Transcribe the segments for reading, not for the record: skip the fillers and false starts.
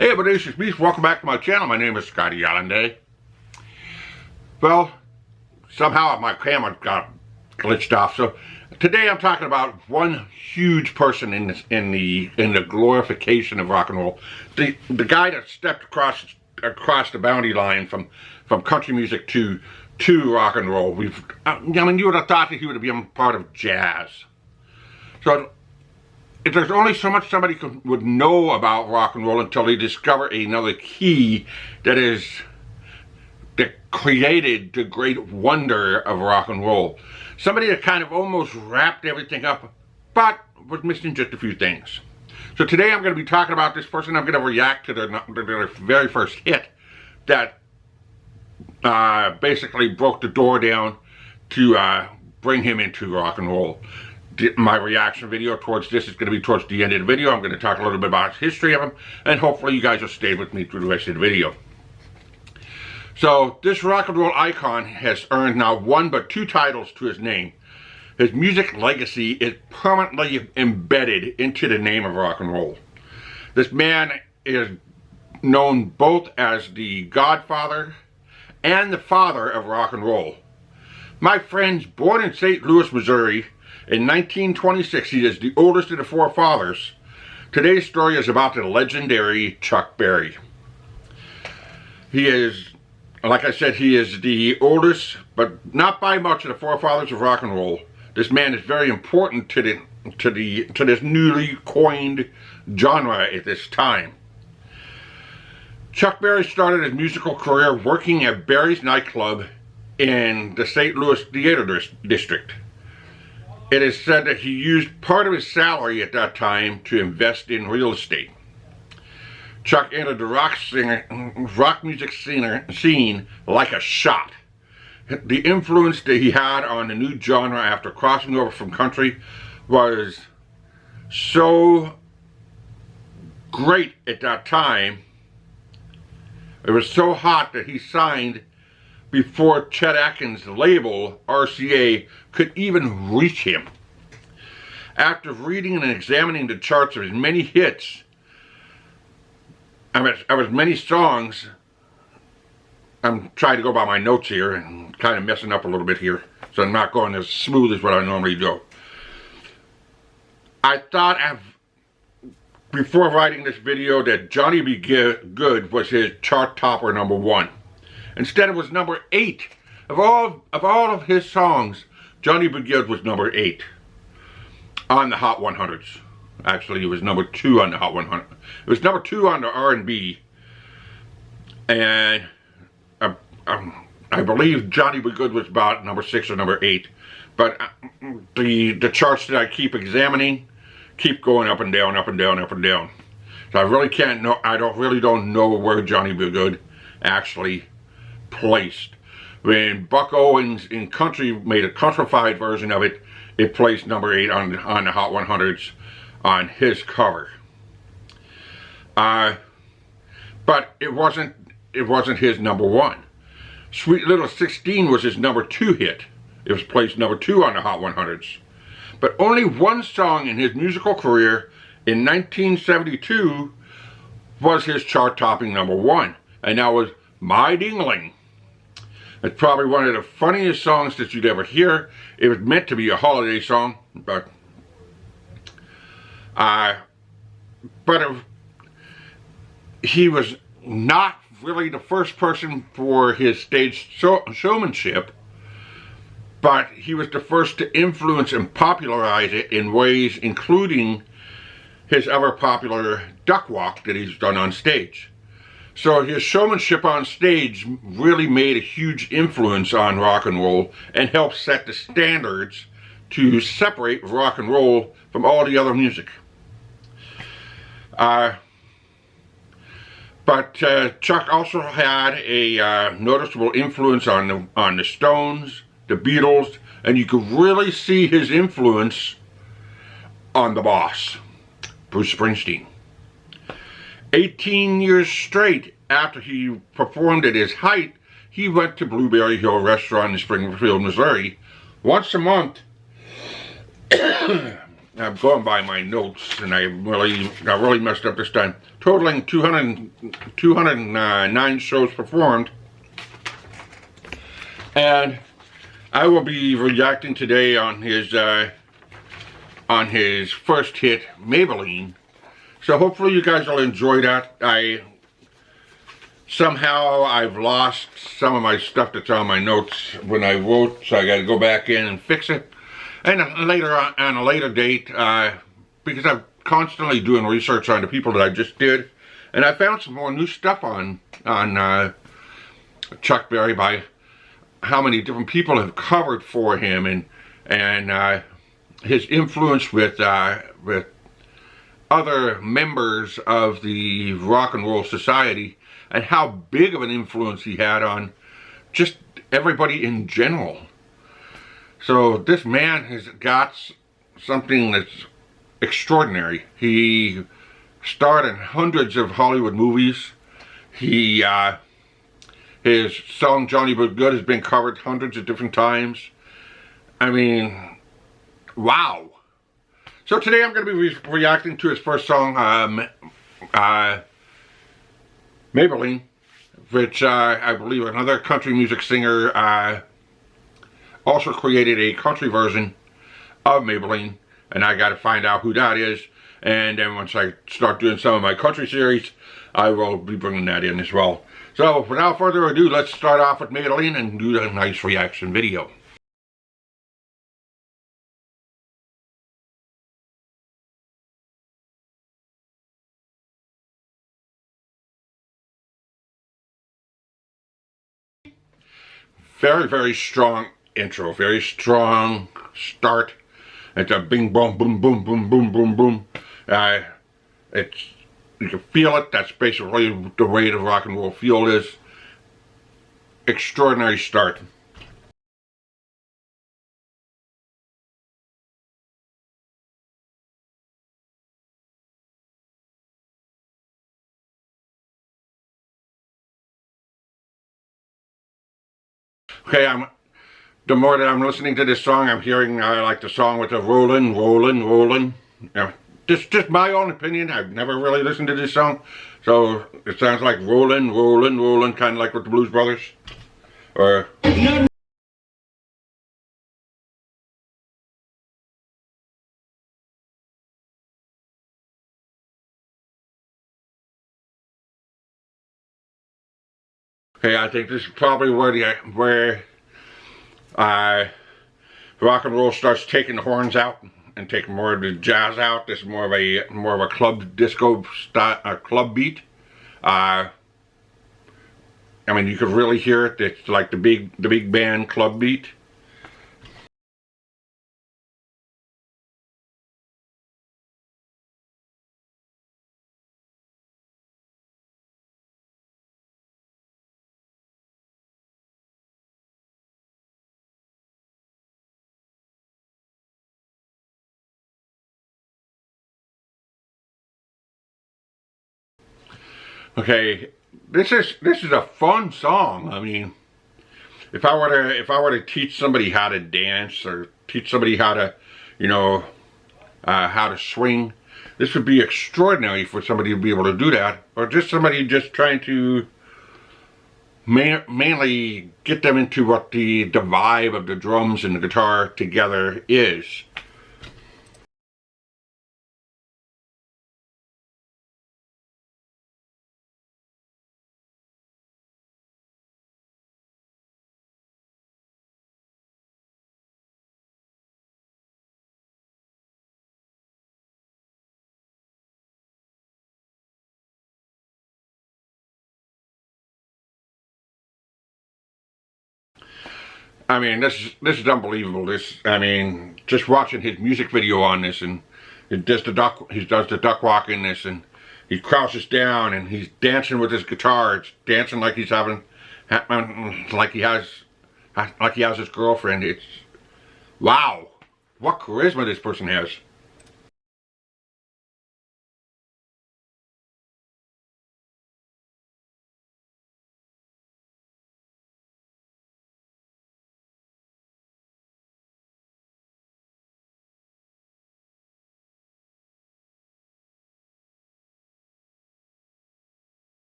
Hey everybody, this is Beast. Welcome back to my channel. My name is ScottyAllenDay. Well, somehow my camera got glitched off. So today I'm talking about one huge person in the glorification of rock and roll. The guy that stepped across the boundary line from country music to rock and roll. I mean, you would have thought that he would have been part of jazz. So there's only so much somebody would know about rock and roll until they discover another key that created the great wonder of rock and roll. Somebody that kind of almost wrapped everything up, but was missing just a few things. So today I'm going to be talking about this person. I'm going to react to their very first hit that basically broke the door down to bring him into rock and roll. My reaction video towards this is going to be towards the end of the video. I'm going to talk a little bit about the history of him, and hopefully you guys will stay with me through the rest of the video. So this rock and roll icon has earned now one but two titles to his name. His music legacy is permanently embedded into the name of rock and roll. This man is known both as the godfather and the father of rock and roll. My friends, born in St. Louis, Missouri, in 1926, he is the oldest of the four fathers. Today's story is about the legendary Chuck Berry. He is, like I said, he is the oldest, but not by much, of the forefathers of rock and roll. This man is very important to this newly coined genre at this time. Chuck Berry started his musical career working at Berry's nightclub in the St. Louis Theater District. It is said that he used part of his salary at that time to invest in real estate. Chuck entered the rock music scene like a shot. The influence that he had on the new genre after crossing over from country was so great at that time. It was so hot that he signed before Chet Atkins' label, RCA, could even reach him. After reading and examining the charts of his many hits, of his many songs, I'm trying to go by my notes here and kind of messing up a little bit here, so I'm not going as smooth as what I normally do. I thought before writing this video that Johnny B. Goode was his chart topper #1. Instead, it was number 8. Of all of his songs, Johnny B. Goode was number 8 on the Hot 100s. Actually, it was number 2 on the Hot 100. It was number 2 on the R&B, and I believe Johnny B. Goode was about number 6 or number 8. But the charts that I keep examining keep going up and down, up and down, up and down. So I really can't know. I really don't know where Johnny B. Goode actually placed. When Buck Owens in country made a countrified version of it, it placed number 8 on the Hot 100s on his cover. But it wasn't his #1. Sweet Little 16 was his #2 hit. It was placed #2 on the Hot 100s. But only one song in his musical career in 1972 was his chart-topping #1, and that was My Dingling. It's probably one of the funniest songs that you'd ever hear. It was meant to be a holiday song, but he was not really the first person for his stage showmanship, but he was the first to influence and popularize it in ways including his ever popular duck walk that he's done on stage. So his showmanship on stage really made a huge influence on rock and roll and helped set the standards to separate rock and roll from all the other music. But Chuck also had a noticeable influence on the Stones, the Beatles, and you could really see his influence on the boss, Bruce Springsteen. 18 years straight after he performed at his height, he went to Blueberry Hill Restaurant in Springfield, Missouri, once a month I'm going by my notes, and I really messed up this time. Totaling 209 shows performed, and I will be reacting today on his first hit, Maybelline. So hopefully you guys will enjoy that. Somehow I've lost some of my stuff that's on my notes when I wrote, so I got to go back in and fix it. And later on a later date, because I'm constantly doing research on the people that I just did, and I found some more new stuff on Chuck Berry by how many different people have covered for him, and his influence with other members of the Rock and Roll Society, and how big of an influence he had on just everybody in general. So this man has got something that's extraordinary. He starred in hundreds of Hollywood movies. His song Johnny Be Good has been covered hundreds of different times. I mean, wow. So today I'm going to be reacting to his first song, Maybelline, which I believe another country music singer also created a country version of Maybelline, and I got to find out who that is. And then once I start doing some of my country series, I will be bringing that in as well. So without further ado, let's start off with Maybelline and do a nice reaction video. Very, very strong intro, very strong start. It's a bing, boom, boom, boom, boom, boom, boom, boom. It's, you can feel it. That's basically the way the rock and roll feel is. Extraordinary start. Okay, the more that I'm listening to this song, I'm hearing like the song with the rollin', rollin', rollin'. Just my own opinion. I've never really listened to this song, so it sounds like rollin', rollin', rollin', kind of like with the Blues Brothers. Or okay, I think this is probably where rock and roll starts taking the horns out and taking more of the jazz out. This is more of a club disco style, club beat. I mean, you could really hear it. It's like the big band club beat. Okay, this is a fun song. I mean, if I were to teach somebody how to dance or teach somebody how to, how to swing, this would be extraordinary for somebody to be able to do that, or just somebody just trying to mainly get them into what the vibe of the drums and the guitar together is. I mean, this is unbelievable. I mean, just watching his music video on this, and he does the duck walk in this, and he crouches down and he's dancing with his guitar. It's dancing like he's like he has his girlfriend. It's wow, what charisma this person has.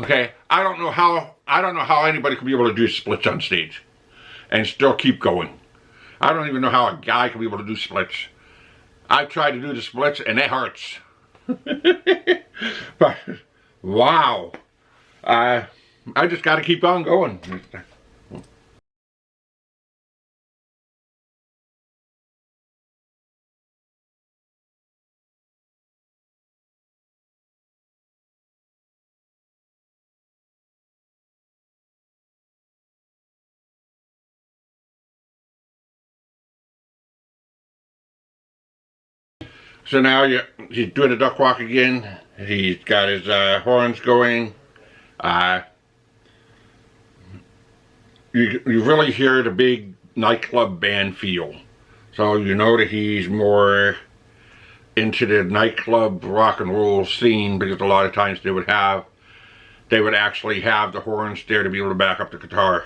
Okay, I don't know how anybody could be able to do splits on stage and still keep going. I don't even know how a guy can be able to do splits. I've tried to do the splits and it hurts. But wow, I just got to keep on going. So now he's doing a duck walk again. He's got his horns going. You really hear the big nightclub band feel. So you know that he's more into the nightclub rock and roll scene, because a lot of times they would actually have the horns there to be able to back up the guitar.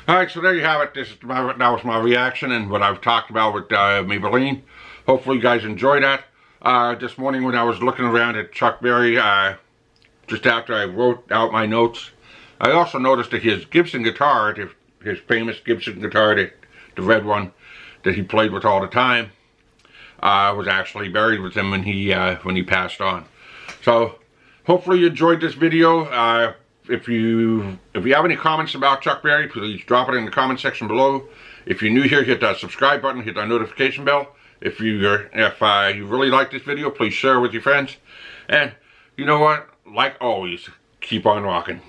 Alright, so there you have it. That was my reaction and what I've talked about with Maybelline. Hopefully you guys enjoyed that. This morning when I was looking around at Chuck Berry, just after I wrote out my notes, I also noticed that his Gibson guitar, his famous Gibson guitar, the red one that he played with all the time, was actually buried with him when he passed on. So hopefully you enjoyed this video. If you have any comments about Chuck Berry, please drop it in the comment section below. If you're new here, hit that subscribe button, hit that notification bell. If you really like this video, please share it with your friends. And you know what? Like always, keep on rocking.